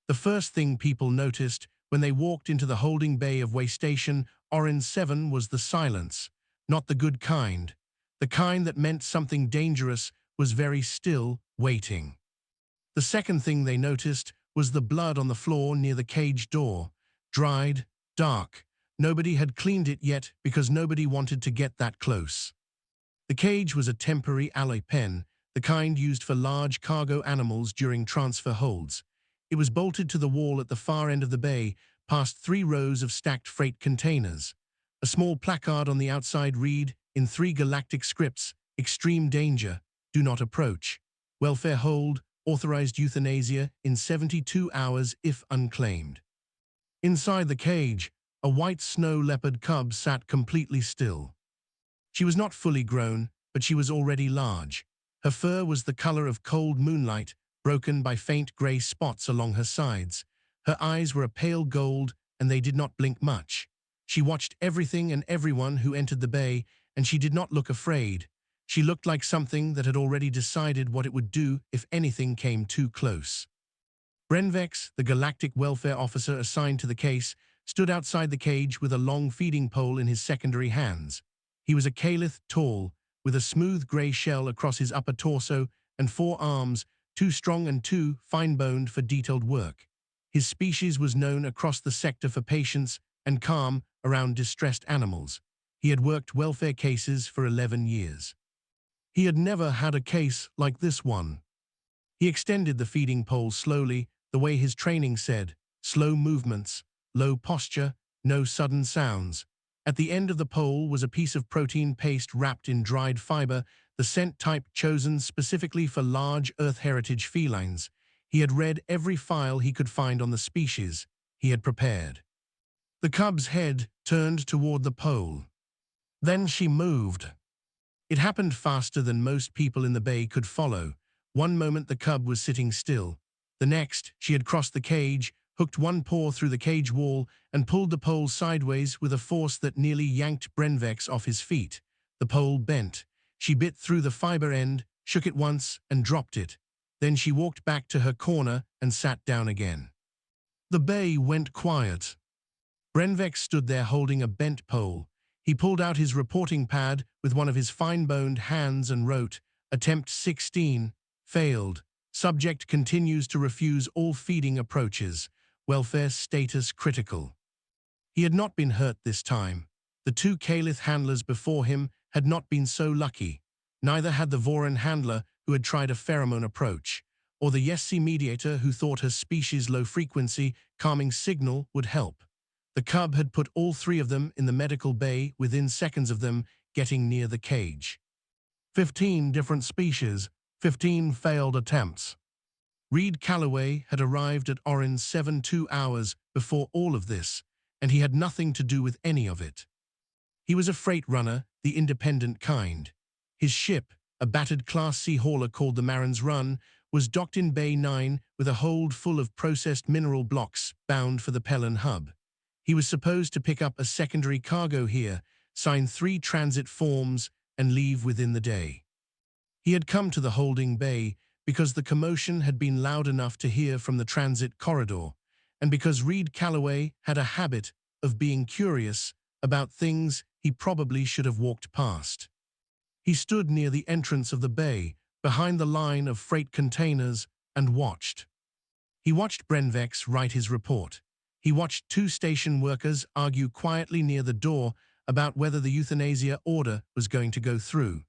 The first thing people noticed when they walked into the holding bay of Waystation Orange 7 was the silence, not the good kind. The kind that meant something dangerous was very still, waiting. The second thing they noticed was the blood on the floor near the cage door, dried, dark. Nobody had cleaned it yet because nobody wanted to get that close. The cage was a temporary alloy pen, the kind used for large cargo animals during transfer holds. It was bolted to the wall at the far end of the bay, past 3 rows of stacked freight containers. A small placard on the outside read, in 3 galactic scripts, "Extreme danger, do not approach. Welfare hold, authorized euthanasia in 72 hours if unclaimed." Inside the cage, a white snow leopard cub sat completely still. She was not fully grown, but she was already large. Her fur was the color of cold moonlight, broken by faint gray spots along her sides. Her eyes were a pale gold, and they did not blink much. She watched everything and everyone who entered the bay, and she did not look afraid. She looked like something that had already decided what it would do if anything came too close. Brenvex, the galactic welfare officer assigned to the case, stood outside the cage with a long feeding pole in his secondary hands. He was a Calith tall, with a smooth gray shell across his upper torso and 4 arms, too strong and too fine-boned for detailed work. His species was known across the sector for patience and calm around distressed animals. He had worked welfare cases for 11 years. He had never had a case like this one. He extended the feeding pole slowly, the way his training said, slow movements, low posture, no sudden sounds. At the end of the pole was a piece of protein paste wrapped in dried fiber, the scent type chosen specifically for large Earth heritage felines. He had read every file he could find on the species. He had prepared. The cub's head turned toward the pole. Then she moved. It happened faster than most people in the bay could follow. One moment the cub was sitting still. The next, she had crossed the cage, hooked one paw through the cage wall, and pulled the pole sideways with a force that nearly yanked Brenvex off his feet. The pole bent. She bit through the fiber end, shook it once, and dropped it. Then she walked back to her corner and sat down again. The bay went quiet. Brenvex stood there holding a bent pole. He pulled out his reporting pad with one of his fine-boned hands and wrote, "Attempt 16, failed. Subject continues to refuse all feeding approaches. Welfare status critical." He had not been hurt this time. The 2 Calith handlers before him had not been so lucky. Neither had the Voran handler who had tried a pheromone approach, or the Yessi mediator who thought her species' low-frequency calming signal would help. The cub had put all 3 of them in the medical bay within seconds of them getting near the cage. 15 different species, 15 failed attempts. Reed Calloway had arrived at Orange 7 2 hours before all of this, and he had nothing to do with any of it. He was a freight runner, the independent kind. His ship, a battered Class C hauler called the Marin's Run, was docked in Bay 9 with a hold full of processed mineral blocks bound for the Pelen Hub. He was supposed to pick up a secondary cargo here, sign 3 transit forms, and leave within the day. He had come to the holding bay because the commotion had been loud enough to hear from the transit corridor, and because Reed Calloway had a habit of being curious about things he probably should have walked past. He stood near the entrance of the bay, behind the line of freight containers, and watched. He watched Brenvex write his report. He watched 2 station workers argue quietly near the door about whether the euthanasia order was going to go through.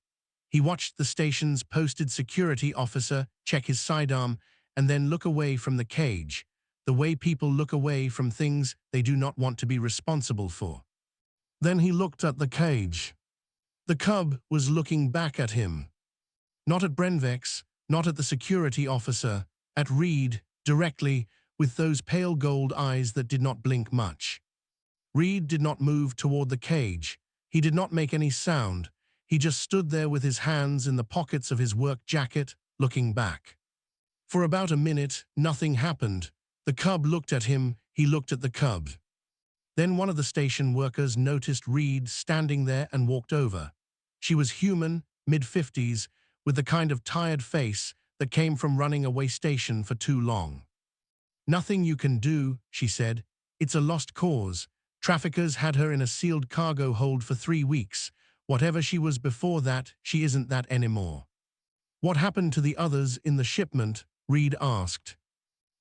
He watched the station's posted security officer check his sidearm and then look away from the cage, the way people look away from things they do not want to be responsible for. Then he looked at the cage. The cub was looking back at him. Not at Brenvex, not at the security officer, at Reed, directly, with those pale gold eyes that did not blink much. Reed did not move toward the cage. He did not make any sound. He just stood there with his hands in the pockets of his work jacket, looking back. For about a minute, nothing happened. The cub looked at him, he looked at the cub. Then one of the station workers noticed Reed standing there and walked over. She was human, mid-50s, with the kind of tired face that came from running a way station for too long. "Nothing you can do," she said. "It's a lost cause. Traffickers had her in a sealed cargo hold for 3 weeks. Whatever she was before that, she isn't that anymore." "What happened to the others in the shipment?" Reed asked.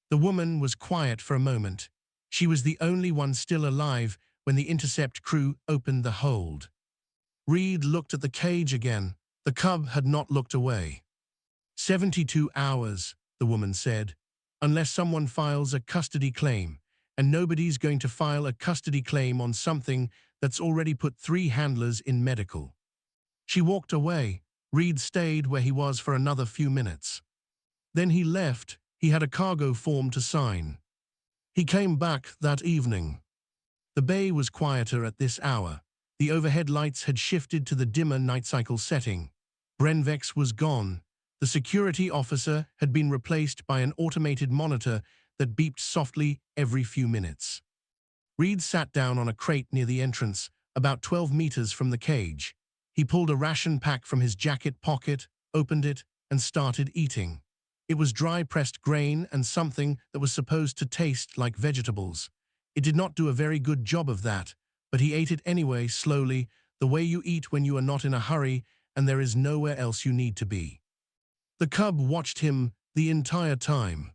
The woman was quiet for a moment. She was the only one still alive when the intercept crew opened the hold. Reed looked at the cage again. The cub had not looked away. 72 hours, the woman said, unless someone files a custody claim, and nobody's going to file a custody claim on something that's already put 3 handlers in medical. She walked away. Reed stayed where he was for another few minutes. Then he left. He had a cargo form to sign. He came back that evening. The bay was quieter at this hour. The overhead lights had shifted to the dimmer night cycle setting. Brenvex was gone. The security officer had been replaced by an automated monitor that beeped softly every few minutes. Reed sat down on a crate near the entrance, about 12 meters from the cage. He pulled a ration pack from his jacket pocket, opened it, and started eating. It was dry-pressed grain and something that was supposed to taste like vegetables. It did not do a very good job of that, but he ate it anyway, slowly, the way you eat when you are not in a hurry and there is nowhere else you need to be. The cub watched him the entire time.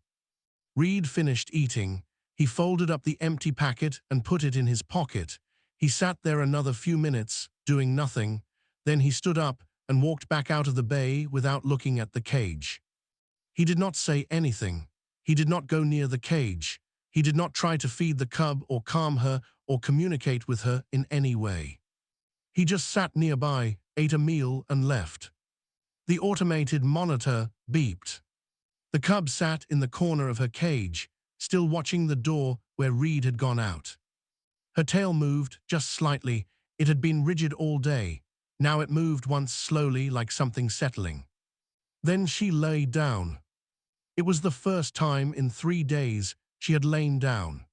Reed finished eating. He folded up the empty packet and put it in his pocket. He sat there another few minutes, doing nothing. Then he stood up and walked back out of the bay without looking at the cage. He did not say anything. He did not go near the cage. He did not try to feed the cub or calm her or communicate with her in any way. He just sat nearby, ate a meal, and left. The automated monitor beeped. The cub sat in the corner of her cage, still watching the door where Reed had gone out. Her tail moved just slightly. It had been rigid all day. Now it moved once slowly, like something settling. Then she lay down. It was the first time in 3 days she had lain down.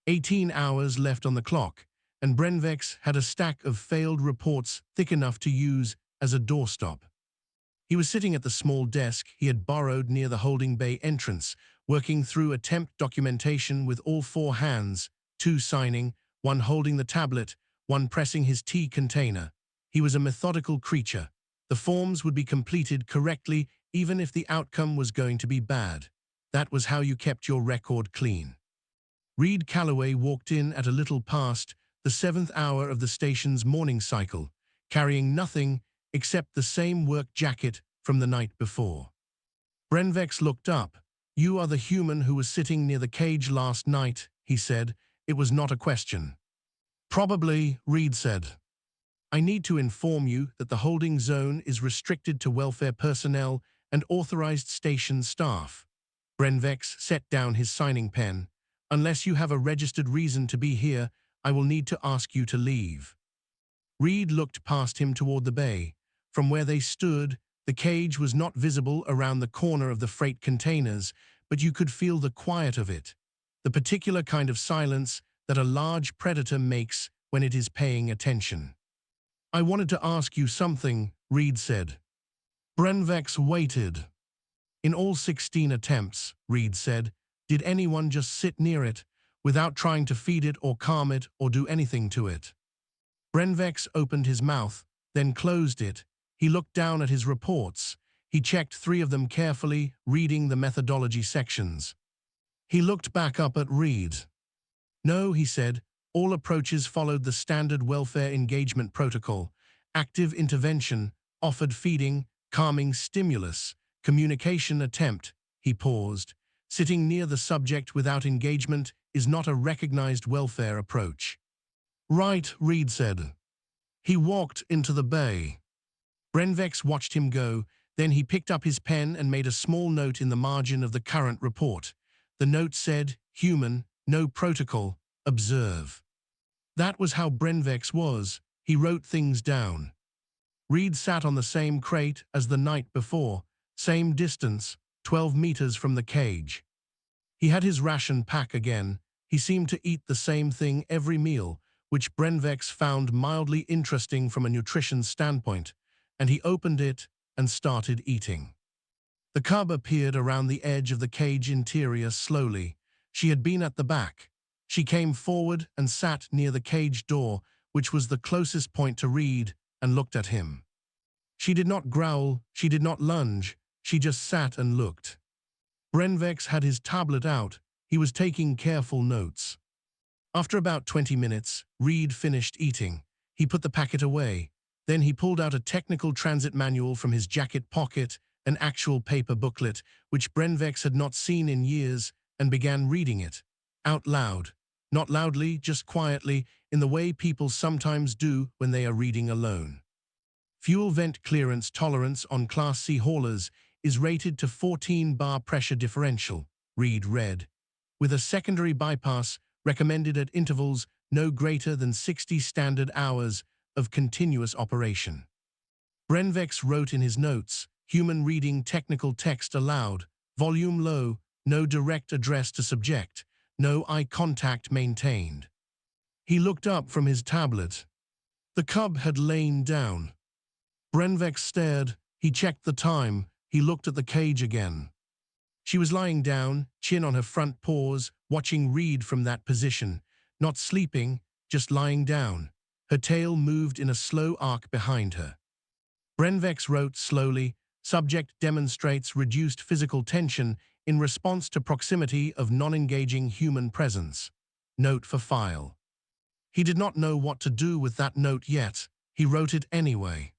18 hours left on the clock, and Brenvex had a stack of failed reports thick enough to use as a doorstop. He was sitting at the small desk he had borrowed near the holding bay entrance, working through attempt documentation with all 4 hands, 2 signing, 1 holding the tablet, 1 pressing his tea container. He was a methodical creature. The forms would be completed correctly even if the outcome was going to be bad. That was how you kept your record clean. Reed Calloway walked in at a little past the 7th hour of the station's morning cycle, carrying nothing except the same work jacket from the night before. Brenvex looked up. "You are the human who was sitting near the cage last night," he said. It was not a question. "Probably," Reed said. "I need to inform you that the holding zone is restricted to welfare personnel and authorized station staff." Brenvex set down his signing pen. "Unless you have a registered reason to be here, I will need to ask you to leave." Reed looked past him toward the bay. From where they stood, the cage was not visible around the corner of the freight containers, but you could feel the quiet of it, the particular kind of silence that a large predator makes when it is paying attention. "I wanted to ask you something," Reed said. Brenvex waited. "In all 16 attempts," Reed said, "did anyone just sit near it, without trying to feed it or calm it or do anything to it?" Brenvex opened his mouth, then closed it. He looked down at his reports. He checked 3 of them carefully, reading the methodology sections. He looked back up at Reed. "No," he said, "all approaches followed the standard welfare engagement protocol. Active intervention, offered feeding, calming stimulus, communication attempt." He paused. "Sitting near the subject without engagement is not a recognized welfare approach." "Right," Reed said. He walked into the bay. Brenvex watched him go, then he picked up his pen and made a small note in the margin of the current report. The note said, "Human, no protocol, observe." That was how Brenvex was. He wrote things down. Reed sat on the same crate as the night before, same distance, 12 meters from the cage. He had his ration pack again. He seemed to eat the same thing every meal, which Brenvex found mildly interesting from a nutrition standpoint, and he opened it and started eating. The cub appeared around the edge of the cage interior slowly. She had been at the back. She came forward and sat near the cage door, which was the closest point to Reed, and looked at him. She did not growl, she did not lunge, she just sat and looked. Brenvex had his tablet out. He was taking careful notes. After about 20 minutes, Reed finished eating. He put the packet away. Then he pulled out a technical transit manual from his jacket pocket, an actual paper booklet, which Brenvex had not seen in years, and began reading it. Out loud. Not loudly, just quietly, in the way people sometimes do when they are reading alone. Fuel vent clearance tolerance on Class C haulers is rated to 14 bar pressure differential, Reed read, with a secondary bypass recommended at intervals no greater than 60 standard hours of continuous operation. Brenvex wrote in his notes, human reading technical text aloud, volume low, no direct address to subject, no eye contact maintained. He looked up from his tablet. The cub had lain down. Brenvex stared. He checked the time. He looked at the cage again. She was lying down, chin on her front paws, watching Reed from that position, not sleeping, just lying down. Her tail moved in a slow arc behind her. Brenvex wrote slowly, subject demonstrates reduced physical tension in response to proximity of non-engaging human presence. Note for file. He did not know what to do with that note yet. He wrote it anyway.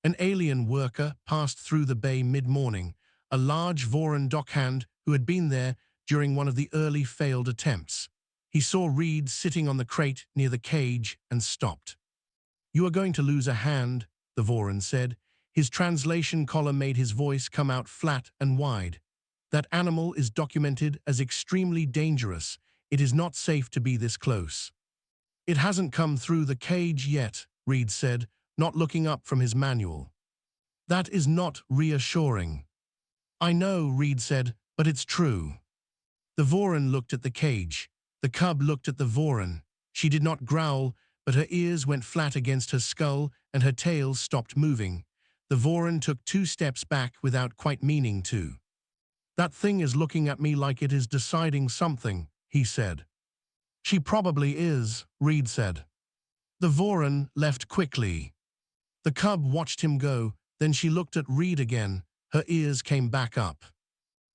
An alien worker passed through the bay mid-morning, a large Voran dockhand who had been there during one of the early failed attempts. He saw Reed sitting on the crate near the cage and stopped. "You are going to lose a hand," the Voran said. His translation column made his voice come out flat and wide. "That animal is documented as extremely dangerous. It is not safe to be this close." "It hasn't come through the cage yet," Reed said, not looking up from his manual. "That is not reassuring." "I know," Reed said, "but it's true." The Voran looked at the cage. The cub looked at the Voran. She did not growl, but her ears went flat against her skull and her tail stopped moving. The Voran took 2 steps back without quite meaning to. "That thing is looking at me like it is deciding something," he said. "She probably is," Reed said. The Voran left quickly. The cub watched him go, then she looked at Reed again. Her ears came back up.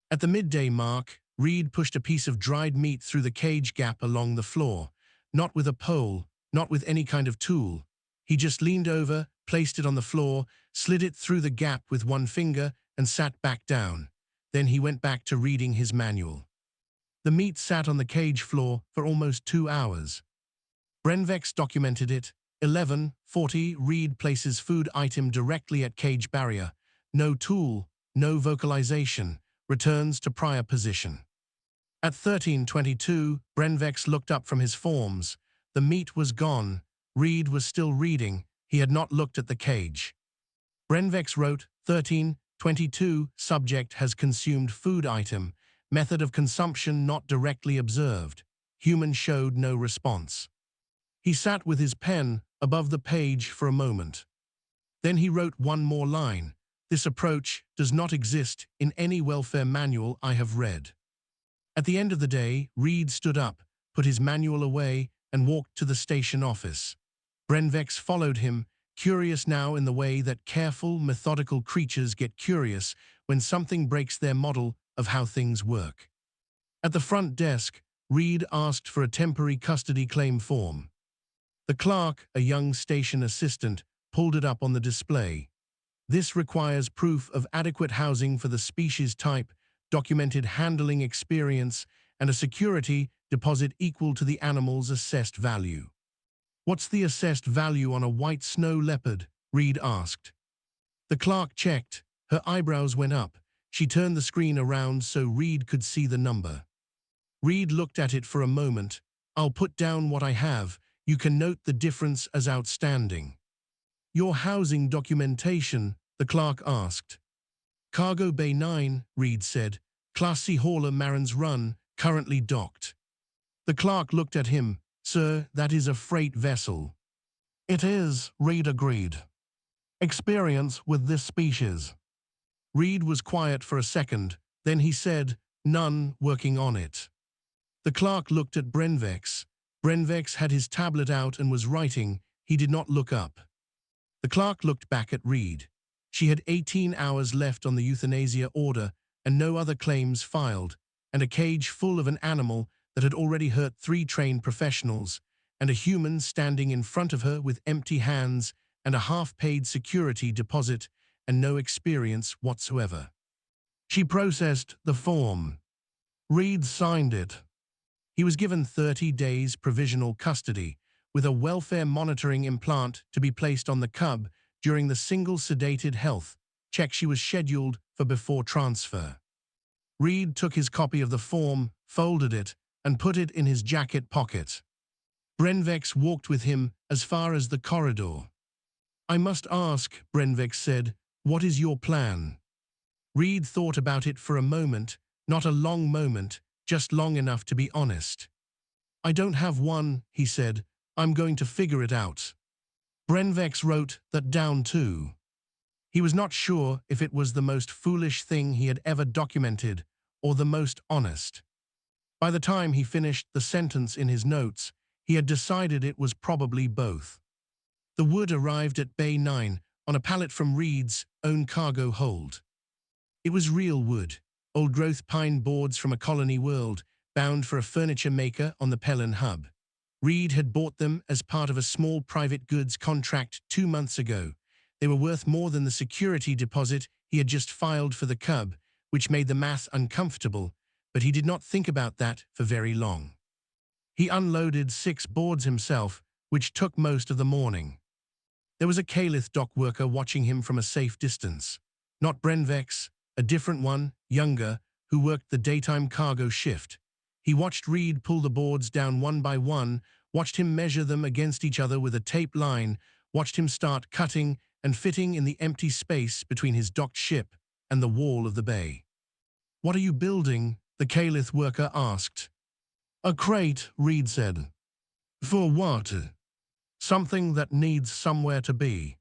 At the midday mark, Reed pushed a piece of dried meat through the cage gap along the floor, not with a pole, not with any kind of tool. He just leaned over, placed it on the floor, slid it through the gap with one finger, and sat back down. Then he went back to reading his manual. The meat sat on the cage floor for almost 2 hours. Brenvex documented it. 11:40 Reed places food item directly at cage barrier. No tool, no vocalization. Returns to prior position. At 13:22, Brenvex looked up from his forms. The meat was gone. Reed was still reading. He had not looked at the cage. Brenvex wrote, 13:22, subject has consumed food item. Method of consumption not directly observed. Human showed no response. He sat with his pen above the page for a moment. Then he wrote one more line. This approach does not exist in any welfare manual I have read. At the end of the day, Reed stood up, put his manual away, and walked to the station office. Brenvex followed him, curious now in the way that careful, methodical creatures get curious when something breaks their model of how things work. At the front desk, Reed asked for a temporary custody claim form. The clerk, a young station assistant, pulled it up on the display. This requires proof of adequate housing for the species type, documented handling experience, and a security deposit equal to the animal's assessed value. What's the assessed value on a white snow leopard? Reed asked. The clerk checked. Her eyebrows went up. She turned the screen around so Reed could see the number. Reed looked at it for a moment. I'll put down what I have. You can note the difference as outstanding. Your housing documentation, the clerk asked. Cargo Bay 9, Reed said. Class C hauler Marin's Run, currently docked. The clerk looked at him. Sir, that is a freight vessel. It is, Reed agreed. Experience with this species. Reed was quiet for a second, then he said, none working on it. The clerk looked at Brenvex. Brenvex had his tablet out and was writing. He did not look up. The clerk looked back at Reed. She had 18 hours left on the euthanasia order and no other claims filed, and a cage full of an animal that had already hurt 3 trained professionals, and a human standing in front of her with empty hands and a half-paid security deposit and no experience whatsoever. She processed the form. Reed signed it. He was given 30 days provisional custody, with a welfare monitoring implant to be placed on the cub during the single sedated health check she was scheduled for before transfer. Reed took his copy of the form, folded it, and put it in his jacket pocket. Brenvex walked with him as far as the corridor. "I must ask," Brenvex said, "what is your plan?" Reed thought about it for a moment, not a long moment, just long enough to be honest. "I don't have one," he said. "I'm going to figure it out." Brenvex wrote that down too. He was not sure if it was the most foolish thing he had ever documented or the most honest. By the time he finished the sentence in his notes, he had decided it was probably both. The wood arrived at Bay 9 on a pallet from Reed's own cargo hold. It was real wood, old-growth pine boards from a colony world, bound for a furniture maker on the Pelen Hub. Reed had bought them as part of a small private goods contract 2 months ago. They were worth more than the security deposit he had just filed for the cub, which made the math uncomfortable, but he did not think about that for very long. He unloaded 6 boards himself, which took most of the morning. There was a Calith dock worker watching him from a safe distance. Not Brenvex, a different one, younger, who worked the daytime cargo shift. He watched Reed pull the boards down one by one, watched him measure them against each other with a tape line, watched him start cutting and fitting in the empty space between his docked ship and the wall of the bay. "What are you building?" the Calith worker asked. "A crate," Reed said. "For what?" "Something that needs somewhere to be."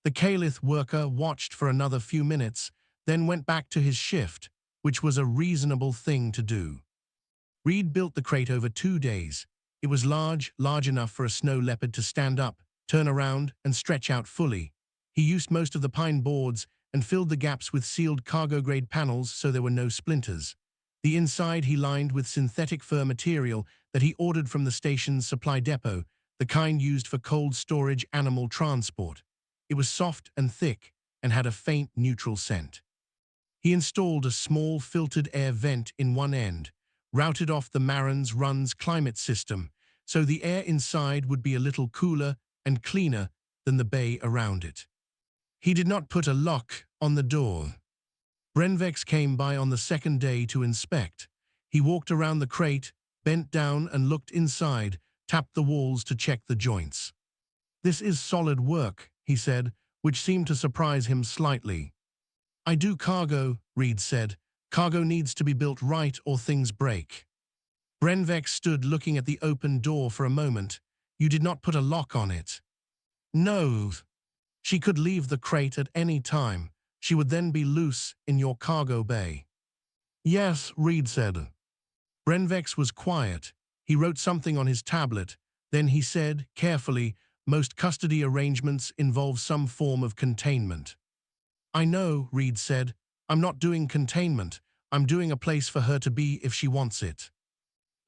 The Calith worker watched for another few minutes, then went back to his shift, which was a reasonable thing to do. Reed built the crate over 2 days. It was large enough for a snow leopard to stand up, turn around, and stretch out fully. He used most of the pine boards and filled the gaps with sealed cargo-grade panels so there were no splinters. The inside he lined with synthetic fur material that he ordered from the station's supply depot, the kind used for cold storage animal transport. It was soft and thick and had a faint neutral scent. He installed a small filtered air vent in one end, routed off the Marin's Run's climate system, so the air inside would be a little cooler and cleaner than the bay around it. He did not put a lock on the door. Brenvex came by on the second day to inspect. He walked around the crate, bent down and looked inside, tapped the walls to check the joints. "This is solid work," he said, which seemed to surprise him slightly. "I do cargo," Reed said. "Cargo needs to be built right or things break." Brenvex stood looking at the open door for a moment. "You did not put a lock on it?" "No. She could leave the crate at any time. She would then be loose in your cargo bay." "Yes," Reed said. Brenvex was quiet. He wrote something on his tablet. Then he said, carefully, "Most custody arrangements involve some form of containment." "I know," Reed said. "I'm not doing containment. I'm doing a place for her to be if she wants it."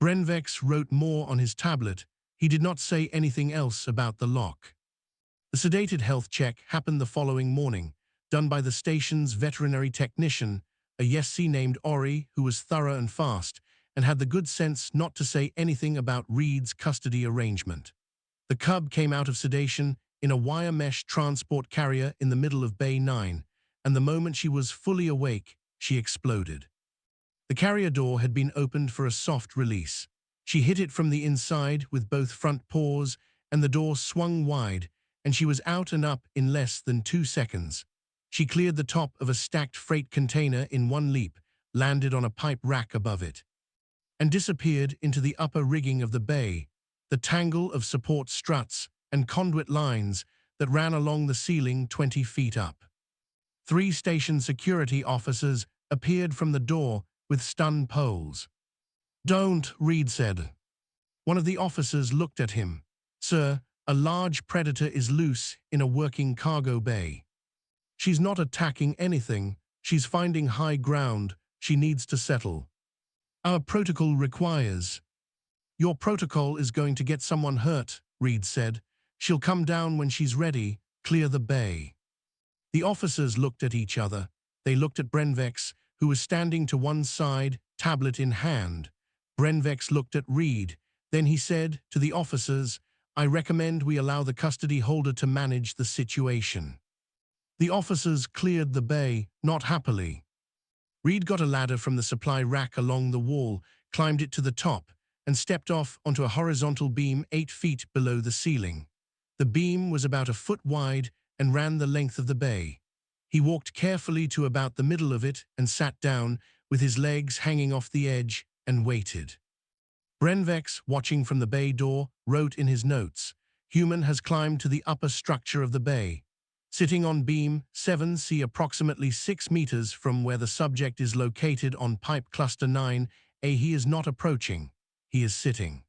Brenvex wrote more on his tablet. He did not say anything else about the lock. The sedated health check happened the following morning, done by the station's veterinary technician, a Yessi named Ori, who was thorough and fast, and had the good sense not to say anything about Reed's custody arrangement. The cub came out of sedation in a wire mesh transport carrier in the middle of Bay 9, and the moment she was fully awake, she exploded. The carrier door had been opened for a soft release. She hit it from the inside with both front paws, and the door swung wide, and she was out and up in less than 2 seconds. She cleared the top of a stacked freight container in one leap, landed on a pipe rack above it, and disappeared into the upper rigging of the bay, the tangle of support struts and conduit lines that ran along the ceiling 20 feet up. 3 station security officers appeared from the door with stun poles. Don't, Reed said. One of the officers looked at him. Sir, a large predator is loose in a working cargo bay. She's not attacking anything. She's finding high ground. She needs to settle. Our protocol requires. Your protocol is going to get someone hurt, Reed said. She'll come down when she's ready. Clear the bay. The officers looked at each other. They looked at Brenvex, who was standing to one side, tablet in hand. Brenvex looked at Reed. Then he said to the officers, I recommend we allow the custody holder to manage the situation. The officers cleared the bay, not happily. Reed got a ladder from the supply rack along the wall, climbed it to the top, and stepped off onto a horizontal beam 8 feet below the ceiling. The beam was about a foot wide and ran the length of the bay. He walked carefully to about the middle of it and sat down, with his legs hanging off the edge, and waited. Brenvex, watching from the bay door, wrote in his notes, Human has climbed to the upper structure of the bay. Sitting on beam 7C approximately 6 meters from where the subject is located on pipe cluster 9A, he is not approaching. He is sitting.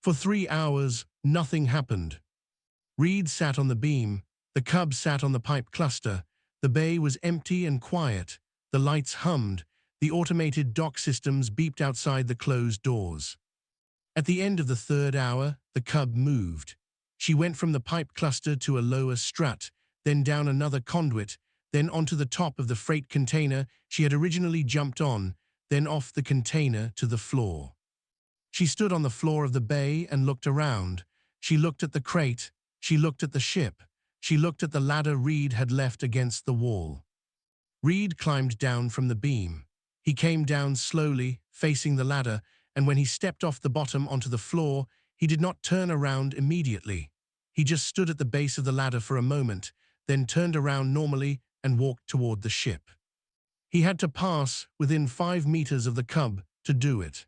For 3 hours, nothing happened. Reed sat on the beam. The cub sat on the pipe cluster. The bay was empty and quiet. The lights hummed. The automated dock systems beeped outside the closed doors. At the end of the 3rd hour, the cub moved. She went from the pipe cluster to a lower strut, then down another conduit, then onto the top of the freight container she had originally jumped on, then off the container to the floor. She stood on the floor of the bay and looked around. She looked at the crate. She looked at the ship. She looked at the ladder Reed had left against the wall. Reed climbed down from the beam. He came down slowly, facing the ladder, and when he stepped off the bottom onto the floor, he did not turn around immediately. He just stood at the base of the ladder for a moment, then turned around normally and walked toward the ship. He had to pass within 5 meters of the cub to do it.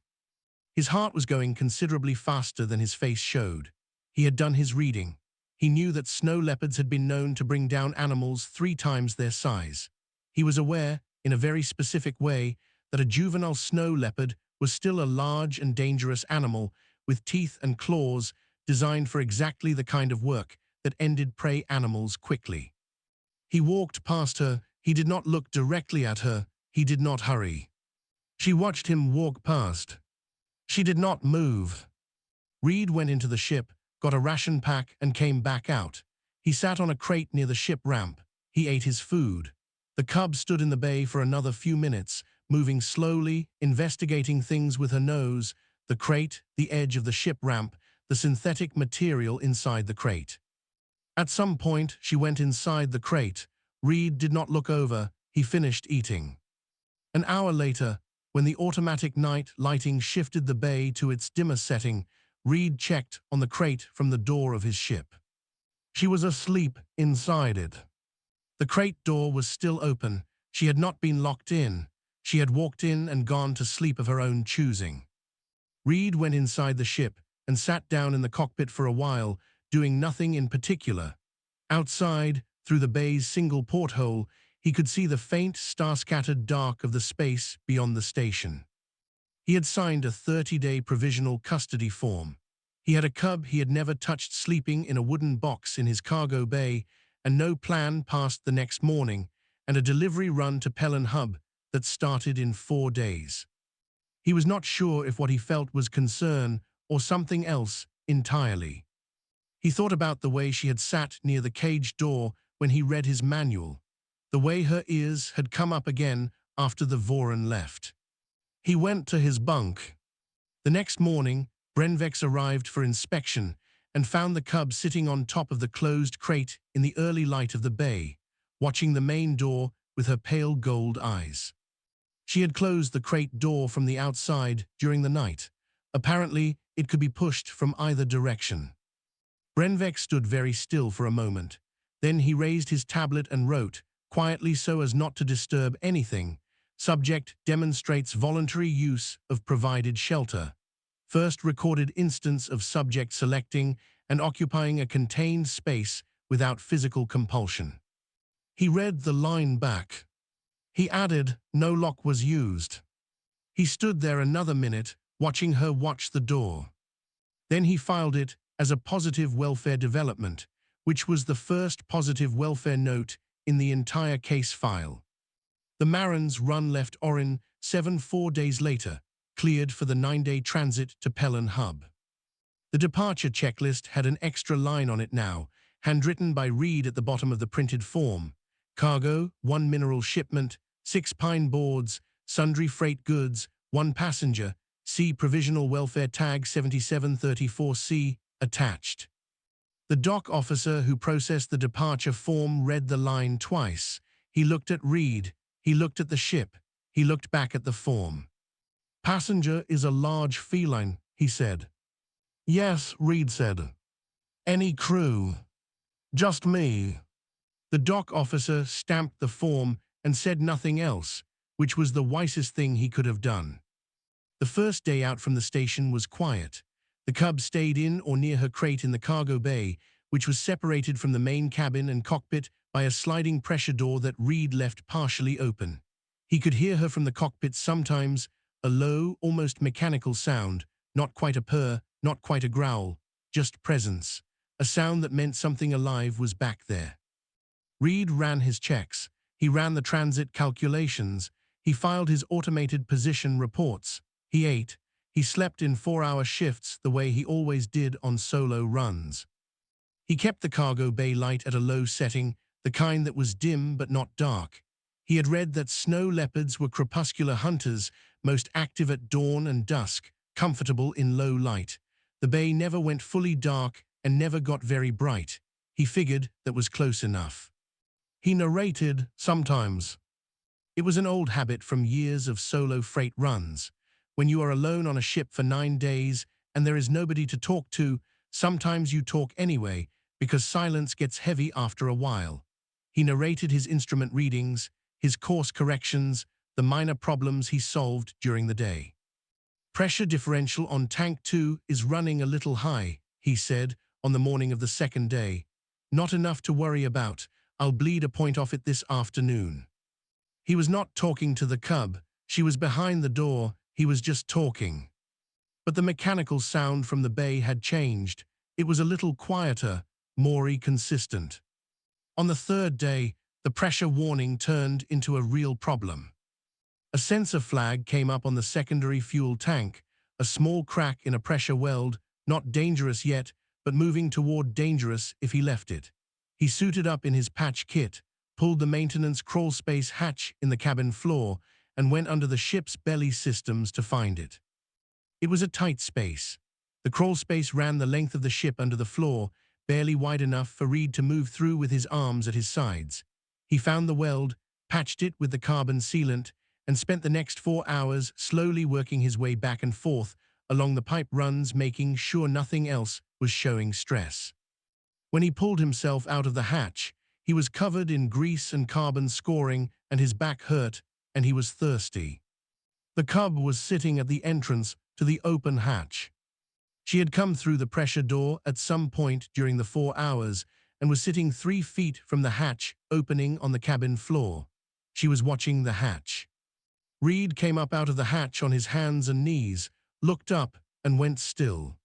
His heart was going considerably faster than his face showed. He had done his reading. He knew that snow leopards had been known to bring down animals 3 times their size. He was aware, in a very specific way, that a juvenile snow leopard was still a large and dangerous animal with teeth and claws designed for exactly the kind of work that ended prey animals quickly. He walked past her. He did not look directly at her. He did not hurry. She watched him walk past. She did not move. Reed went into the ship, got a ration pack, and came back out. He sat on a crate near the ship ramp. He ate his food. The cub stood in the bay for another few minutes, moving slowly, investigating things with her nose, the crate, the edge of the ship ramp, the synthetic material inside the crate. At some point, she went inside the crate. Reed did not look over. He finished eating. An hour later, when the automatic night lighting shifted the bay to its dimmer setting, Reed checked on the crate from the door of his ship. She was asleep inside it. The crate door was still open. She had not been locked in. She had walked in and gone to sleep of her own choosing. Reed went inside the ship and sat down in the cockpit for a while, doing nothing in particular. Outside, through the bay's single porthole, he could see the faint, star-scattered dark of the space beyond the station. He had signed a 30-day provisional custody form. He had a cub he had never touched sleeping in a wooden box in his cargo bay, and no plan past the next morning, and a delivery run to Pelen Hub that started in 4 days. He was not sure if what he felt was concern or something else entirely. He thought about the way she had sat near the cage door when he read his manual, the way her ears had come up again after the Voran left. He went to his bunk. The next morning, Brenvex arrived for inspection and found the cub sitting on top of the closed crate in the early light of the bay, watching the main door with her pale gold eyes. She had closed the crate door from the outside during the night. Apparently, it could be pushed from either direction. Brenvex stood very still for a moment. Then he raised his tablet and wrote, quietly so as not to disturb anything, Subject demonstrates voluntary use of provided shelter. First recorded instance of subject selecting and occupying a contained space without physical compulsion. He read the line back. He added, no lock was used. He stood there another minute, watching her watch the door. Then he filed it as a positive welfare development, which was the first positive welfare note in the entire case file. The Marin's run left Orin 4 days later, cleared for the 9-day transit to Pelen Hub. The departure checklist had an extra line on it now, handwritten by Reed at the bottom of the printed form. Cargo, 1 mineral shipment, 6 pine boards, sundry freight goods, 1 passenger, see provisional welfare tag 7734C, attached. The dock officer who processed the departure form read the line twice. He looked at Reed, he looked at the ship, he looked back at the form. Passenger is a large feline, he said. Yes, Reed said. Any crew? Just me. The dock officer stamped the form and said nothing else, which was the wisest thing he could have done. The first day out from the station was quiet. The Cub stayed in or near her crate in the cargo bay, which was separated from the main cabin and cockpit by a sliding pressure door that Reed left partially open. He could hear her from the cockpit sometimes, a low, almost mechanical sound, not quite a purr, not quite a growl, just presence, a sound that meant something alive was back there. Reed ran his checks. He ran the transit calculations. He filed his automated position reports. He ate. He slept in 4-hour shifts the way he always did on solo runs. He kept the cargo bay light at a low setting, the kind that was dim but not dark. He had read that snow leopards were crepuscular hunters, most active at dawn and dusk, comfortable in low light. The bay never went fully dark and never got very bright. He figured that was close enough. He narrated sometimes. It was an old habit from years of solo freight runs. When you are alone on a ship for 9 days and there is nobody to talk to, sometimes you talk anyway, because silence gets heavy after a while. He narrated his instrument readings, his course corrections, the minor problems he solved during the day. Pressure differential on tank 2 is running a little high, he said, on the morning of the second day. Not enough to worry about. I'll bleed a point off it this afternoon. He was not talking to the Cub. She was behind the door. He was just talking. But the mechanical sound from the bay had changed. It was a little quieter, more consistent. On the third day, the pressure warning turned into a real problem. A sensor flag came up on the secondary fuel tank, a small crack in a pressure weld, not dangerous yet, but moving toward dangerous if he left it. He suited up in his patch kit, pulled the maintenance crawl space hatch in the cabin floor, and went under the ship's belly systems to find it. It was a tight space. The crawl space ran the length of the ship under the floor, barely wide enough for Reed to move through with his arms at his sides. He found the weld, patched it with the carbon sealant, and spent the next 4 hours slowly working his way back and forth along the pipe runs, making sure nothing else was showing stress. When he pulled himself out of the hatch, he was covered in grease and carbon scoring, and his back hurt, and he was thirsty. The Cub was sitting at the entrance to the open hatch. She had come through the pressure door at some point during the 4 hours and was sitting 3 feet from the hatch opening on the cabin floor. She was watching the hatch. Reed came up out of the hatch on his hands and knees, looked up, and went still.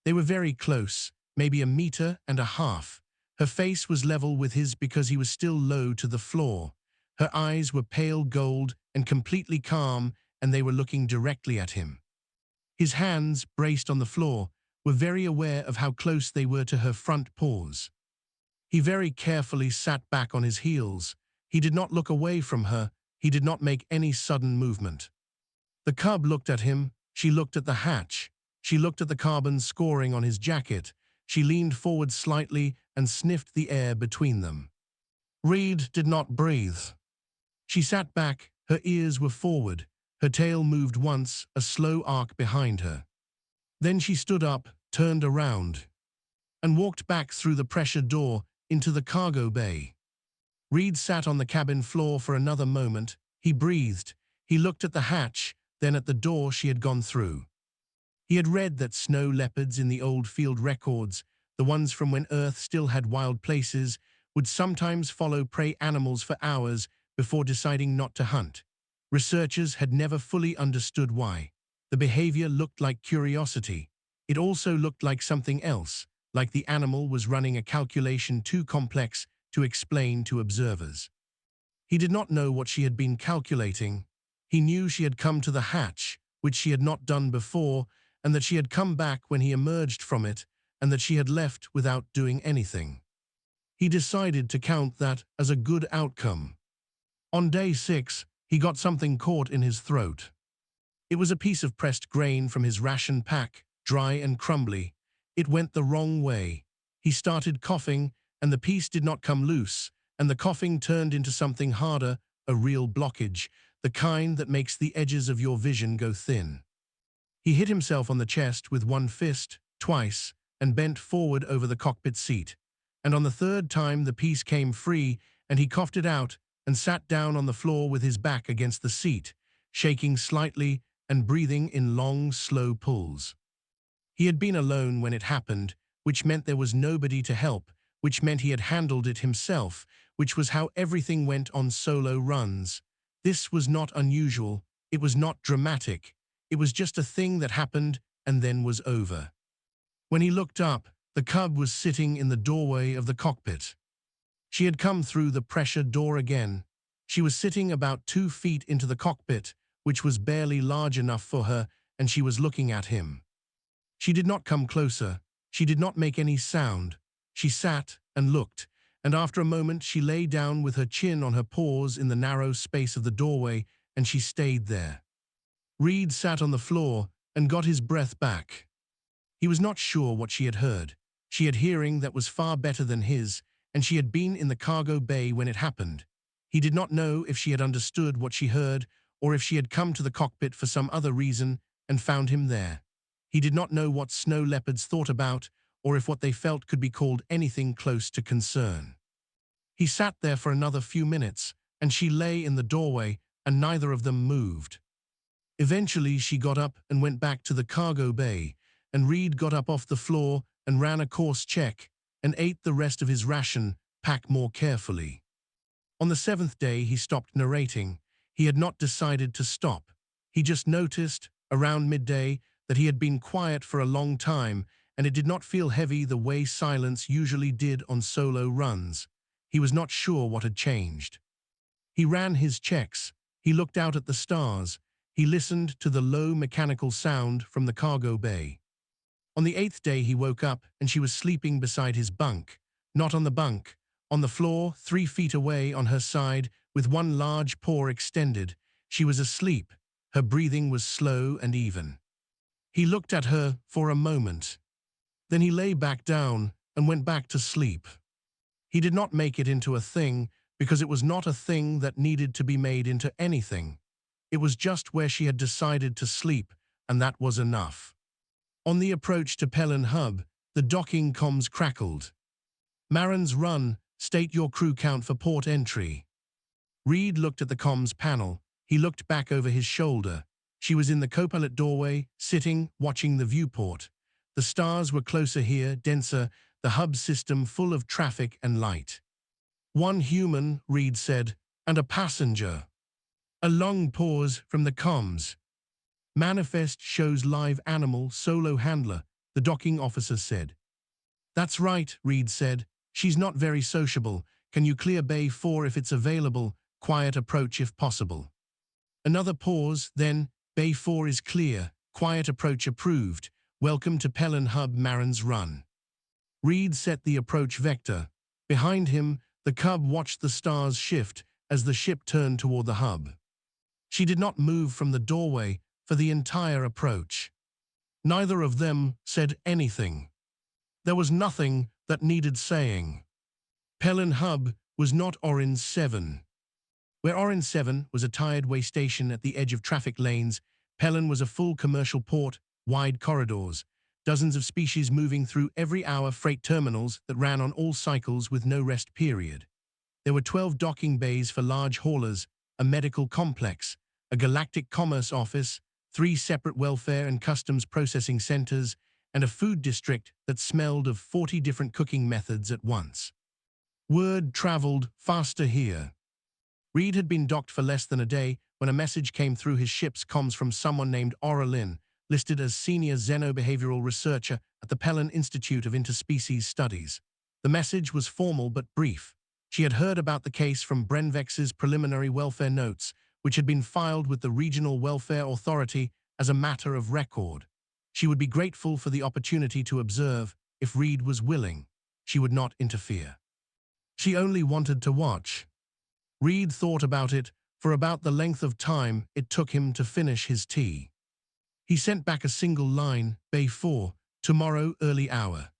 They were very close, maybe 1.5 meters. Her face was level with his because he was still low to the floor. Her eyes were pale gold and completely calm, and they were looking directly at him. His hands, braced on the floor, were very aware of how close they were to her front paws. He very carefully sat back on his heels. He did not look away from her. He did not make any sudden movement. The Cub looked at him. She looked at the hatch. She looked at the carbon scoring on his jacket. She leaned forward slightly and sniffed the air between them. Reed did not breathe. She sat back. Her ears were forward. Her tail moved once, a slow arc behind her. Then she stood up, turned around, and walked back through the pressure door into the cargo bay. Reed sat on the cabin floor for another moment. He breathed. He looked at the hatch, then at the door she had gone through. He had read that snow leopards in the old field records, the ones from when Earth still had wild places, would sometimes follow prey animals for hours before deciding not to hunt. Researchers had never fully understood why. The behavior looked like curiosity. It also looked like something else, like the animal was running a calculation too complex to explain to observers. He did not know what she had been calculating. He knew she had come to the hatch, which she had not done before, and that she had come back when he emerged from it, and that she had left without doing anything. He decided to count that as a good outcome. On day 6, he got something caught in his throat. It was a piece of pressed grain from his ration pack, dry and crumbly. It went the wrong way. He started coughing, and the piece did not come loose, and the coughing turned into something harder, a real blockage, the kind that makes the edges of your vision go thin. He hit himself on the chest with one fist, twice, and bent forward over the cockpit seat. And on the third time the piece came free, and he coughed it out and sat down on the floor with his back against the seat, shaking slightly and breathing in long, slow pulls. He had been alone when it happened, which meant there was nobody to help, which meant he had handled it himself, which was how everything went on solo runs. This was not unusual, it was not dramatic, it was just a thing that happened and then was over. When he looked up, the cub was sitting in the doorway of the cockpit. She had come through the pressure door again. She was sitting about 2 feet into the cockpit, which was barely large enough for her, and she was looking at him. She did not come closer. She did not make any sound. She sat and looked, and after a moment she lay down with her chin on her paws in the narrow space of the doorway, and she stayed there. Reed sat on the floor and got his breath back. He was not sure what she had heard. She had hearing that was far better than his, and she had been in the cargo bay when it happened. He did not know if she had understood what she heard, or if she had come to the cockpit for some other reason and found him there. He did not know what snow leopards thought about, or if what they felt could be called anything close to concern. He sat there for another few minutes, and she lay in the doorway, and neither of them moved. Eventually she got up and went back to the cargo bay, and Reed got up off the floor and ran a course check, and ate the rest of his ration pack more carefully. On the 7th day he stopped narrating. He had not decided to stop. He just noticed, around midday, that he had been quiet for a long time, and it did not feel heavy the way silence usually did on solo runs. He was not sure what had changed. He ran his checks. He looked out at the stars. He listened to the low mechanical sound from the cargo bay. On the 8th day he woke up, and she was sleeping beside his bunk. Not on the bunk. On the floor, 3 feet away on her side, with one large paw extended. She was asleep. Her breathing was slow and even. He looked at her for a moment. Then he lay back down and went back to sleep. He did not make it into a thing, because it was not a thing that needed to be made into anything. It was just where she had decided to sleep, and that was enough. On the approach to Pelen Hub, the docking comms crackled. Marin's Run, state your crew count for port entry. Reed looked at the comms panel. He looked back over his shoulder. She was in the co-pilot doorway, sitting, watching the viewport. The stars were closer here, denser, the hub system full of traffic and light. 1 human, Reed said, and a passenger. A long pause from the comms. Manifest shows live animal, solo handler, the docking officer said. That's right, Reed said. She's not very sociable. Can you clear Bay 4 if it's available? Quiet approach if possible. Another pause, then, Bay 4 is clear. Quiet approach approved. Welcome to Pelen Hub Marin's Run. Reed set the approach vector. Behind him, the cub watched the stars shift as the ship turned toward the hub. She did not move from the doorway for the entire approach. Neither of them said anything. There was nothing that needed saying. Pelen Hub was not Orange 7. Where Orange 7 was a tired way station at the edge of traffic lanes, Pelen was a full commercial port, wide corridors, dozens of species moving through every hour, freight terminals that ran on all cycles with no rest period. There were 12 docking bays for large haulers, a medical complex, a galactic commerce office, 3 separate welfare and customs processing centers, and a food district that smelled of 40 different cooking methods at once. Word traveled faster here. Reed had been docked for less than a day when a message came through his ship's comms from someone named Auralyn, listed as Senior Xenobehavioral Researcher at the Pelen Institute of Interspecies Studies. The message was formal but brief. She had heard about the case from Brenvex's preliminary welfare notes, which had been filed with the Regional Welfare Authority as a matter of record. She would be grateful for the opportunity to observe. If Reed was willing, she would not interfere. She only wanted to watch. Reed thought about it for about the length of time it took him to finish his tea. He sent back a single line, Bay 4, tomorrow early hour.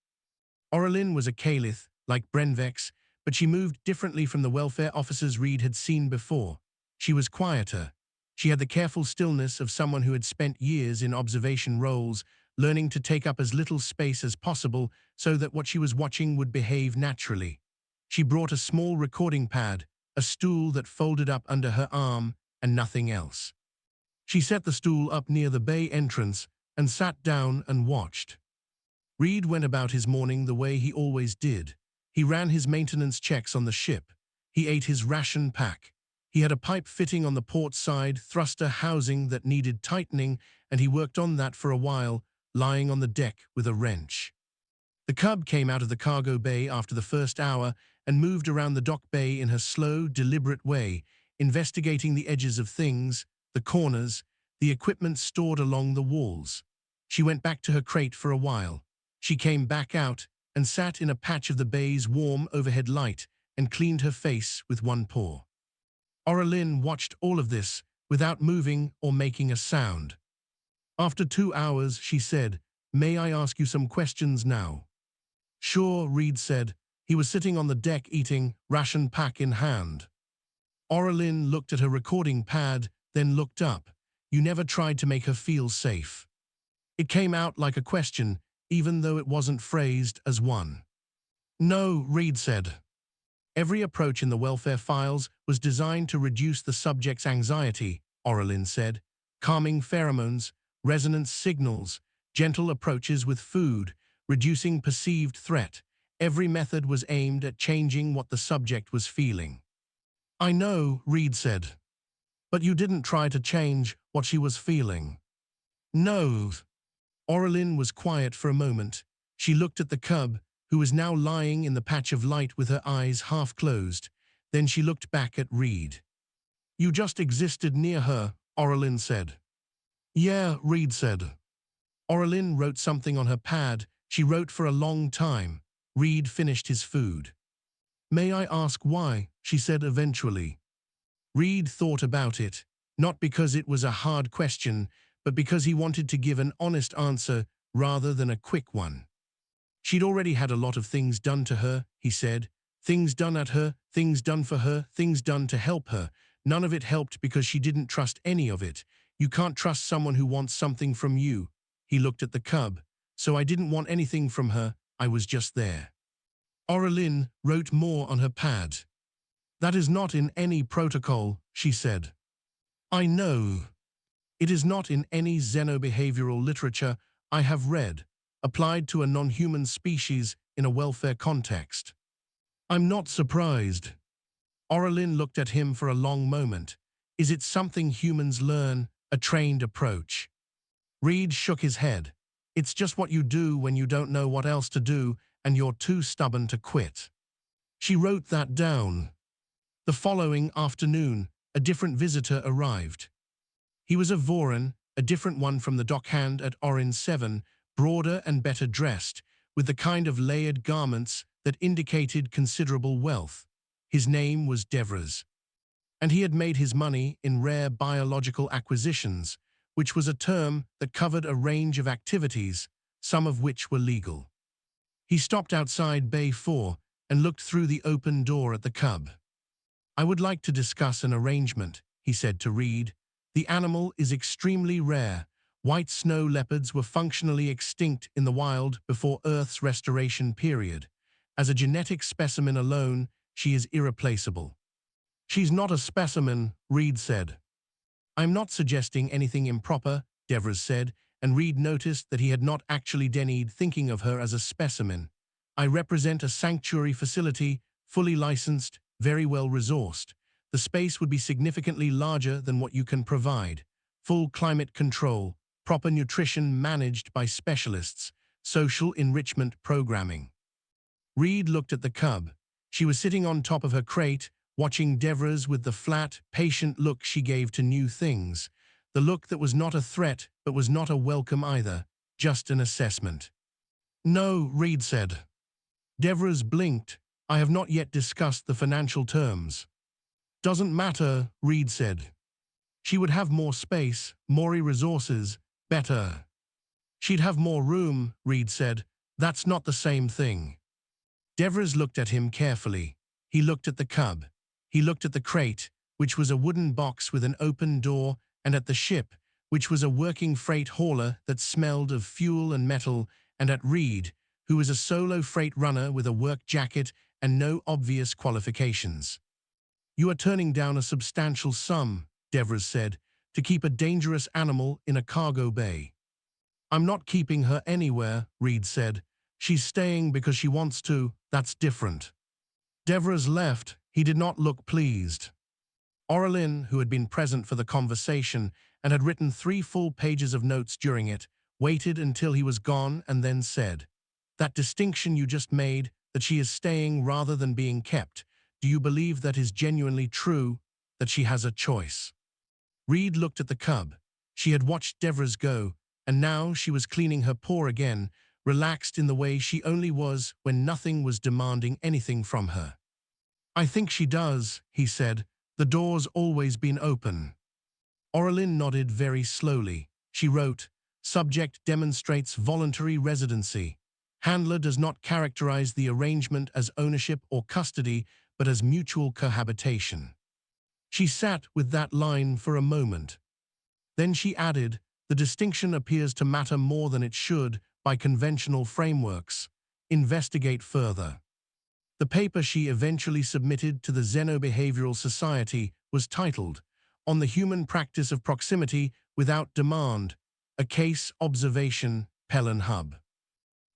Oralyn was a Caliph, like Brenvex, but she moved differently from the welfare officers Reed had seen before. She was quieter. She had the careful stillness of someone who had spent years in observation roles, learning to take up as little space as possible so that what she was watching would behave naturally. She brought a small recording pad, a stool that folded up under her arm, and nothing else. She set the stool up near the bay entrance and sat down and watched. Reed went about his morning the way he always did. He ran his maintenance checks on the ship. He ate his ration pack. He had a pipe fitting on the port side thruster housing that needed tightening, and he worked on that for a while, lying on the deck with a wrench. The Cub came out of the cargo bay after the first hour and moved around the dock bay in her slow, deliberate way, investigating the edges of things, the corners, the equipment stored along the walls. She went back to her crate for a while. She came back out and sat in a patch of the bay's warm overhead light and cleaned her face with one paw. Oralyn watched all of this without moving or making a sound. After 2 hours, she said, "May I ask you some questions now?" "Sure," Reed said. He was sitting on the deck eating, ration pack in hand. Oralyn looked at her recording pad, then looked up. You never tried to make her feel safe. It came out like a question, even though it wasn't phrased as one. "No," Reed said. Every approach in the welfare files was designed to reduce the subject's anxiety, Oralyn said. Calming pheromones, resonance signals, gentle approaches with food, reducing perceived threat. Every method was aimed at changing what the subject was feeling. "I know," Reed said. "But you didn't try to change what she was feeling." "No." Oralyn was quiet for a moment. She looked at the Cub, who was now lying in the patch of light with her eyes half closed. Then she looked back at Reed. "You just existed near her," Oralyn said. "Yeah," Reed said. Oralyn wrote something on her pad. She wrote for a long time. Reed finished his food. "May I ask why?" she said eventually. Reed thought about it, not because it was a hard question, but because he wanted to give an honest answer rather than a quick one. She'd already had a lot of things done to her, he said. Things done at her, things done for her, things done to help her. None of it helped because she didn't trust any of it. You can't trust someone who wants something from you. He looked at the Cub. So I didn't want anything from her, I was just there. Oralyn wrote more on her pad. "That is not in any protocol," she said. "I know. It is not in any xenobehavioral literature I have read, applied to a non-human species in a welfare context." "I'm not surprised." Oralyn looked at him for a long moment. "Is it something humans learn, a trained approach?" Reed shook his head. "It's just what you do when you don't know what else to do and you're too stubborn to quit." She wrote that down. The following afternoon, a different visitor arrived. He was a Voran, a different one from the dockhand at Orin 7, broader and better dressed, with the kind of layered garments that indicated considerable wealth. His name was Devras, and he had made his money in rare biological acquisitions, which was a term that covered a range of activities, some of which were legal. He stopped outside Bay 4 and looked through the open door at the Cub. "I would like to discuss an arrangement," he said to Reed. "The animal is extremely rare. White snow leopards were functionally extinct in the wild before Earth's restoration period. As a genetic specimen alone, she is irreplaceable." "She's not a specimen," Reed said. "I'm not suggesting anything improper," Devers said, and Reed noticed that he had not actually denied thinking of her as a specimen. "I represent a sanctuary facility, fully licensed, very well resourced. The space would be significantly larger than what you can provide. Full climate control, proper nutrition managed by specialists, social enrichment programming. Reed looked at the cub. She was sitting on top of her crate, watching Devra's with the flat, patient look she gave to new things. The look that was not a threat, but was not a welcome either, just an assessment. "No," Reed said. Devra's blinked. "I have not yet discussed the financial terms." "Doesn't matter," Reed said. "She would have more space, more resources, better." "She'd have more room," Reed said. "That's not the same thing." Devers looked at him carefully. He looked at the cub. He looked at the crate, which was a wooden box with an open door, and at the ship, which was a working freight hauler that smelled of fuel and metal, and at Reed, who was a solo freight runner with a work jacket and no obvious qualifications. "You are turning down a substantial sum," Devers said, "to keep a dangerous animal in a cargo bay." "I'm not keeping her anywhere," Reed said. "She's staying because she wants to. That's different." Devers left. He did not look pleased. Oralyn, who had been present for the conversation and had written 3 full pages of notes during it, waited until he was gone and then said, "That distinction you just made, that she is staying rather than being kept, do you believe that is genuinely true, that she has a choice?" Reed looked at the cub. She had watched Devers go, and now she was cleaning her paw again, relaxed in the way she only was when nothing was demanding anything from her. "I think she does," he said. "The door's always been open." Oralyn nodded very slowly. She wrote, "Subject demonstrates voluntary residency. Handler does not characterize the arrangement as ownership or custody, but as mutual cohabitation." She sat with that line for a moment. Then she added, "The distinction appears to matter more than it should by conventional frameworks. Investigate further." The paper she eventually submitted to the Xenobehavioral Society was titled, "On the Human Practice of Proximity Without Demand, a Case Observation, Pelen Hub."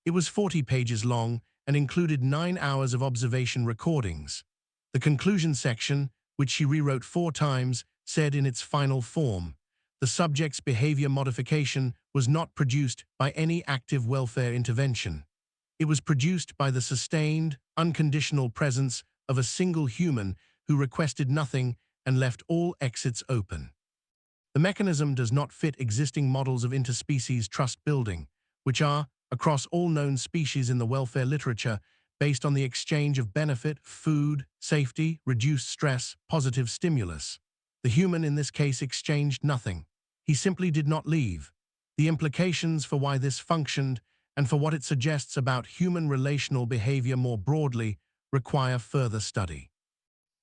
It was 40 pages long and included 9 hours of observation recordings. The conclusion section, which she rewrote 4 times, said in its final form, "The subject's behavior modification was not produced by any active welfare intervention. It was produced by the sustained, unconditional presence of a single human who requested nothing and left all exits open. The mechanism does not fit existing models of interspecies trust building, which are, across all known species in the welfare literature, based on the exchange of benefit, food, safety, reduced stress, positive stimulus. The human in this case exchanged nothing. He simply did not leave. The implications for why this functioned and for what it suggests about human relational behavior more broadly require further study."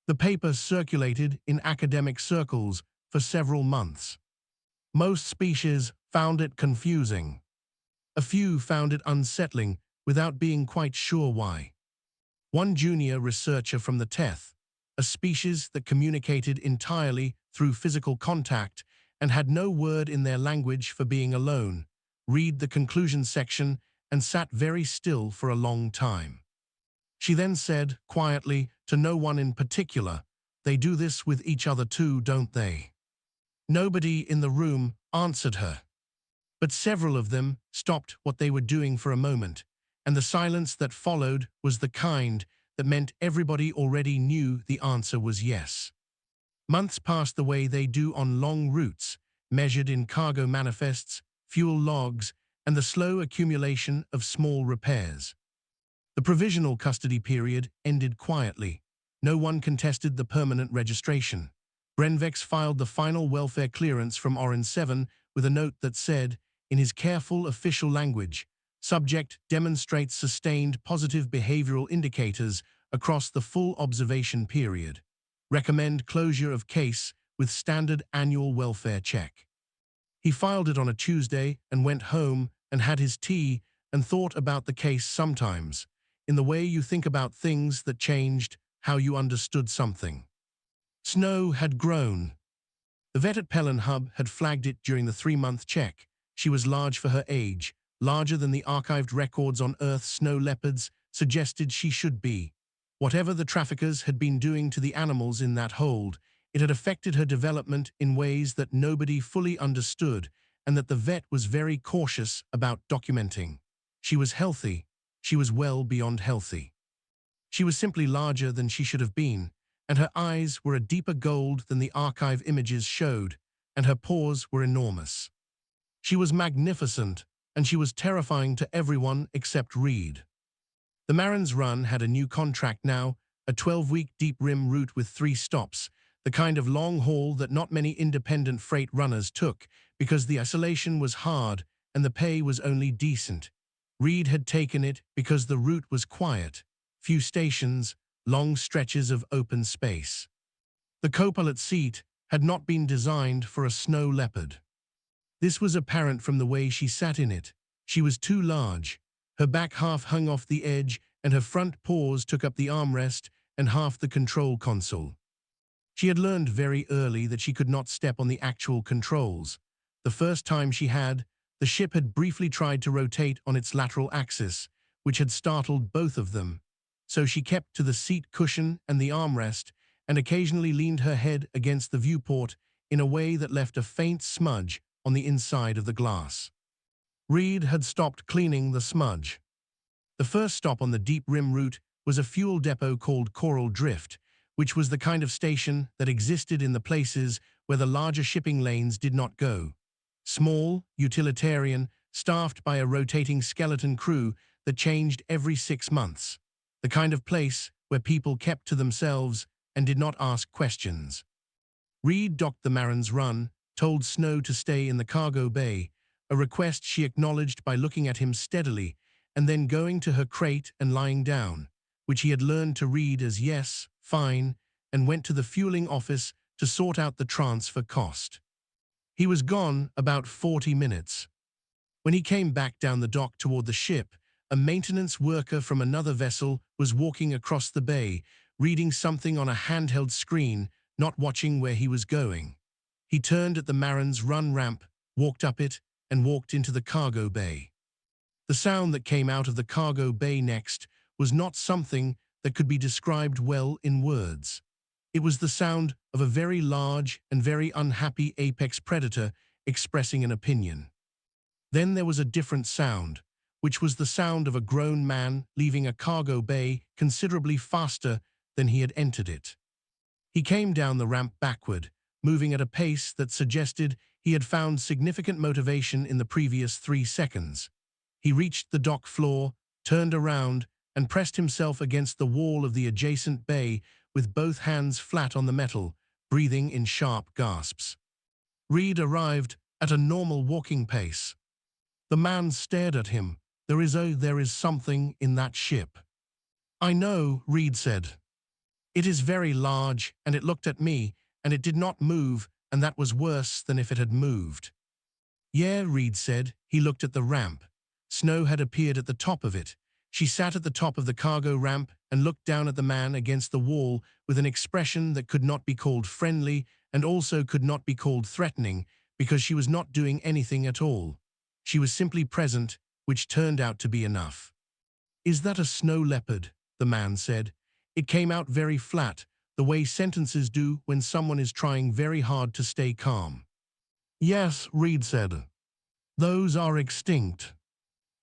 The paper circulated in academic circles for several months. Most species found it confusing. A few found it unsettling without being quite sure why. One junior researcher from the Teth, a species that communicated entirely through physical contact and had no word in their language for being alone, read the conclusion section and sat very still for a long time. She then said, quietly, to no one in particular, "They do this with each other too, don't they?" Nobody in the room answered her. But several of them stopped what they were doing for a moment, and the silence that followed was the kind that meant everybody already knew the answer was yes. Months passed the way they do on long routes, measured in cargo manifests, fuel logs, and the slow accumulation of small repairs. The provisional custody period ended quietly. No one contested the permanent registration. Brenvex filed the final welfare clearance from Orin 7 with a note that said, in his careful official language, "Subject demonstrates sustained positive behavioral indicators across the full observation period. Recommend closure of case with standard annual welfare check." He filed it on a Tuesday and went home and had his tea and thought about the case sometimes, in the way you think about things that changed how you understood something. Snow had grown. The vet at Pelen Hub had flagged it during the 3-month check. She was large for her age, larger than the archived records on Earth's snow leopards suggested she should be. Whatever the traffickers had been doing to the animals in that hold, it had affected her development in ways that nobody fully understood, and that the vet was very cautious about documenting. She was healthy. She was well beyond healthy. She was simply larger than she should have been, and her eyes were a deeper gold than the archive images showed, and her paws were enormous. She was magnificent, and she was terrifying to everyone except Reed. The Marin's Run had a new contract now, a 12-week deep rim route with 3 stops, the kind of long haul that not many independent freight runners took because the isolation was hard and the pay was only decent. Reed had taken it because the route was quiet, few stations, long stretches of open space. The co-pilot seat had not been designed for a snow leopard. This was apparent from the way she sat in it. She was too large. Her back half hung off the edge and her front paws took up the armrest and half the control console. She had learned very early that she could not step on the actual controls. The first time she had, the ship had briefly tried to rotate on its lateral axis, which had startled both of them. So she kept to the seat cushion and the armrest and occasionally leaned her head against the viewport in a way that left a faint smudge on the inside of the glass. Reed had stopped cleaning the smudge. The first stop on the deep rim route was a fuel depot called Coral Drift, which was the kind of station that existed in the places where the larger shipping lanes did not go. Small, utilitarian, staffed by a rotating skeleton crew that changed every 6 months. The kind of place where people kept to themselves and did not ask questions. Reed docked the Marin's Run, told Snow to stay in the cargo bay, a request she acknowledged by looking at him steadily and then going to her crate and lying down, which he had learned to read as yes, fine, and went to the fueling office to sort out the transfer cost. He was gone about 40 minutes. When he came back down the dock toward the ship, a maintenance worker from another vessel was walking across the bay, reading something on a handheld screen, not watching where he was going. He turned at the Marin's Run ramp, walked up it, and walked into the cargo bay. The sound that came out of the cargo bay next was not something that could be described well in words. It was the sound of a very large and very unhappy apex predator expressing an opinion. Then there was a different sound, which was the sound of a grown man leaving a cargo bay considerably faster than he had entered it. He came down the ramp backward, moving at a pace that suggested he had found significant motivation in the previous 3 seconds. He reached the dock floor, turned around, and pressed himself against the wall of the adjacent bay with both hands flat on the metal, breathing in sharp gasps. Reed arrived at a normal walking pace. The man stared at him. There is something in that ship." "I know," Reed said. "It is very large, and it looked at me, and it did not move, and that was worse than if it had moved." "Yeah," Reed said. He looked at the ramp. Snow had appeared at the top of it. She sat at the top of the cargo ramp and looked down at the man against the wall with an expression that could not be called friendly and also could not be called threatening because she was not doing anything at all. She was simply present, which turned out to be enough. "Is that a snow leopard?" the man said. It came out very flat, the way sentences do when someone is trying very hard to stay calm. "Yes," Reed said. "Those are extinct."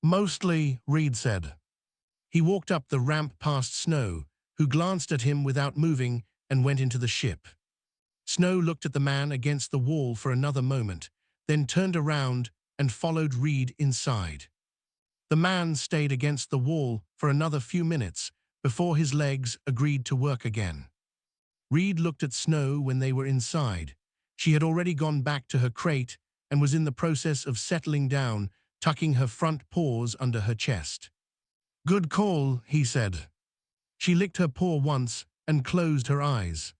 "Mostly," Reed said. He walked up the ramp past Snow, who glanced at him without moving and went into the ship. Snow looked at the man against the wall for another moment, then turned around and followed Reed inside. The man stayed against the wall for another few minutes before his legs agreed to work again. Reed looked at Snow when they were inside. She had already gone back to her crate and was in the process of settling down, tucking her front paws under her chest. "Good call," he said. She licked her paw once and closed her eyes.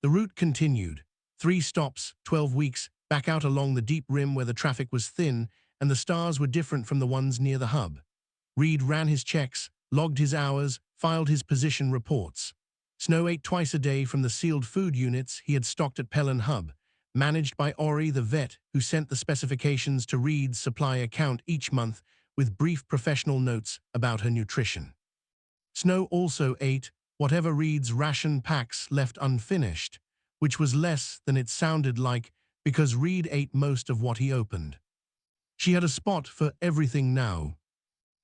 The route continued. 3 stops, 12 weeks, back out along the deep rim where the traffic was thin and the stars were different from the ones near the hub. Reed ran his checks, logged his hours, filed his position reports. Snow ate twice a day from the sealed food units he had stocked at Pelen Hub, managed by Ori the vet, who sent the specifications to Reed's supply account each month with brief professional notes about her nutrition. Snow also ate whatever Reed's ration packs left unfinished, which was less than it sounded like because Reed ate most of what he opened. She had a spot for everything now.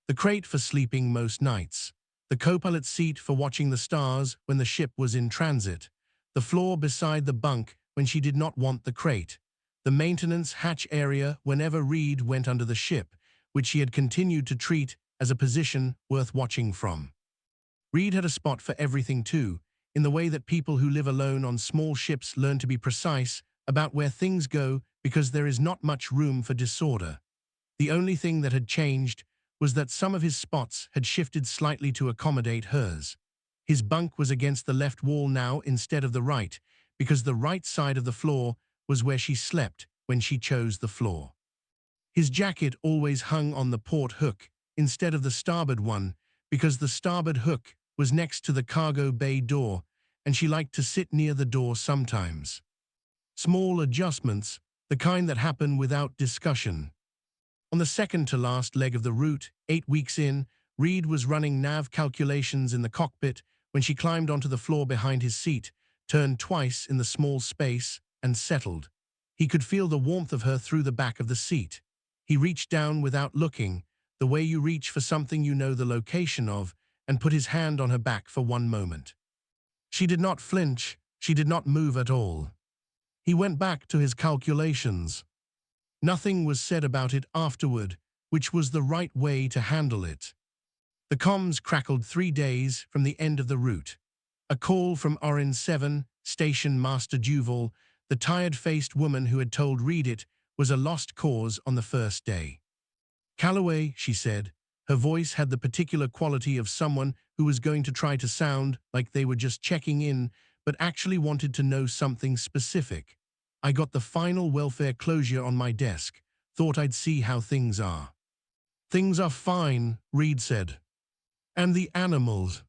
The crate for sleeping most nights, the co-pilot seat for watching the stars when the ship was in transit, the floor beside the bunk when she did not want the crate, the maintenance hatch area whenever Reed went under the ship, which she had continued to treat as a position worth watching from. Reed had a spot for everything too, in the way that people who live alone on small ships learn to be precise about where things go because there is not much room for disorder. The only thing that had changed was that some of his spots had shifted slightly to accommodate hers. His bunk was against the left wall now instead of the right, because the right side of the floor was where she slept when she chose the floor. His jacket always hung on the port hook instead of the starboard one, because the starboard hook was next to the cargo bay door, and she liked to sit near the door sometimes. Small adjustments, the kind that happen without discussion. On the second-to-last leg of the route, 8 weeks in, Reed was running nav calculations in the cockpit when she climbed onto the floor behind his seat, turned twice in the small space, and settled. He could feel the warmth of her through the back of the seat. He reached down without looking, the way you reach for something you know the location of, and put his hand on her back for one moment. She did not flinch, she did not move at all. He went back to his calculations. Nothing was said about it afterward, which was the right way to handle it. The comms crackled 3 days from the end of the route. A call from RN7, Station Master Duval, the tired-faced woman who had told Reed it was a lost cause on the first day. "Calloway," she said. Her voice had the particular quality of someone who was going to try to sound like they were just checking in, but actually wanted to know something specific. "I got the final welfare closure on my desk. Thought I'd see how things are." "Things are fine," Reed said. "And the animals?"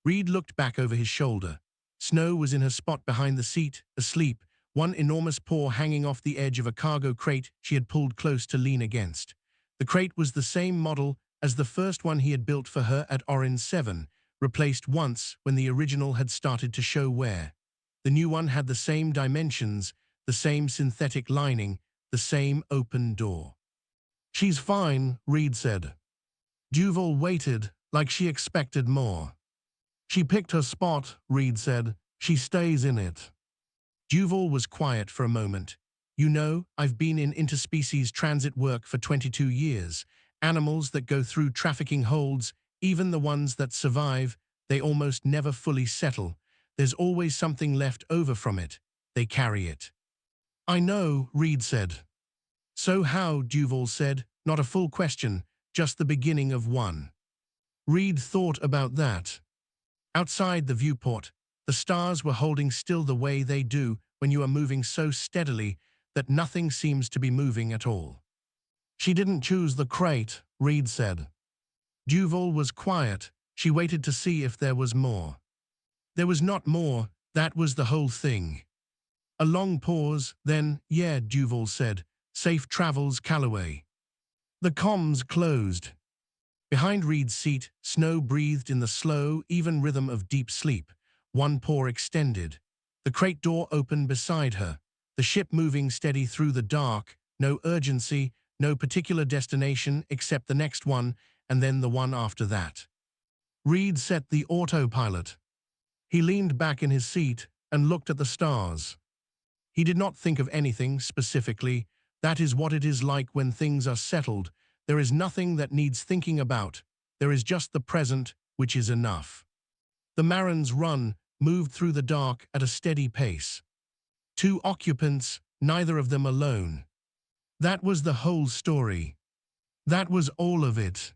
Reed looked back over his shoulder. Snow was in her spot behind the seat, asleep, one enormous paw hanging off the edge of a cargo crate she had pulled close to lean against. The crate was the same model as the first one he had built for her at Orin 7, replaced once when the original had started to show wear. The new one had the same dimensions, the same synthetic lining, the same open door. "She's fine," Reed said. Duval waited, like she expected more. "She picked her spot," Reed said. "She stays in it." Duval was quiet for a moment. "You know, I've been in interspecies transit work for 22 years. Animals that go through trafficking holds, even the ones that survive, they almost never fully settle. There's always something left over from it. They carry it." "I know," Reed said. "So how?" Duval said, not a full question, just the beginning of one. Reed thought about that. Outside the viewport, the stars were holding still the way they do when you are moving so steadily that nothing seems to be moving at all. "She didn't choose the crate," Reed said. Duval was quiet. She waited to see if there was more. There was not more. That was the whole thing. A long pause, then, "Yeah," Duval said. "Safe travels, Calloway." The comms closed. Behind Reed's seat, Snow breathed in the slow, even rhythm of deep sleep, one paw extended. The crate door opened beside her, the ship moving steady through the dark, no urgency, no particular destination except the next one, and then the one after that. Reed set the autopilot. He leaned back in his seat and looked at the stars. He did not think of anything specifically. That is what it is like when things are settled. There is nothing that needs thinking about. There is just the present, which is enough. The Marin's Run moved through the dark at a steady pace. 2 occupants, neither of them alone. That was the whole story. That was all of it.